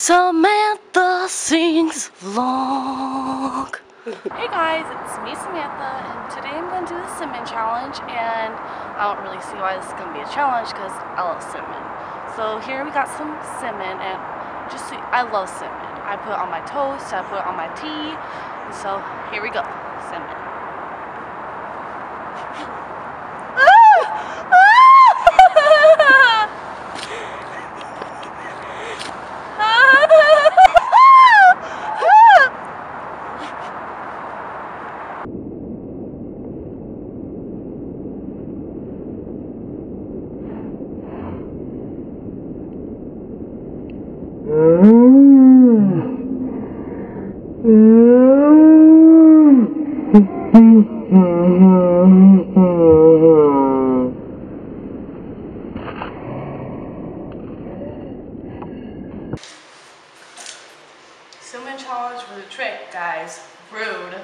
Samantha sings vlog. Hey guys, it's me Samantha, and today I'm going to do the cinnamon challenge, and I don't really see why this is going to be a challenge because I love cinnamon. So here we got some cinnamon, and I love cinnamon. I put it on my toast, I put it on my tea, and so here we go, cinnamon. Cinnamon challenge for the trick, guys. Rude.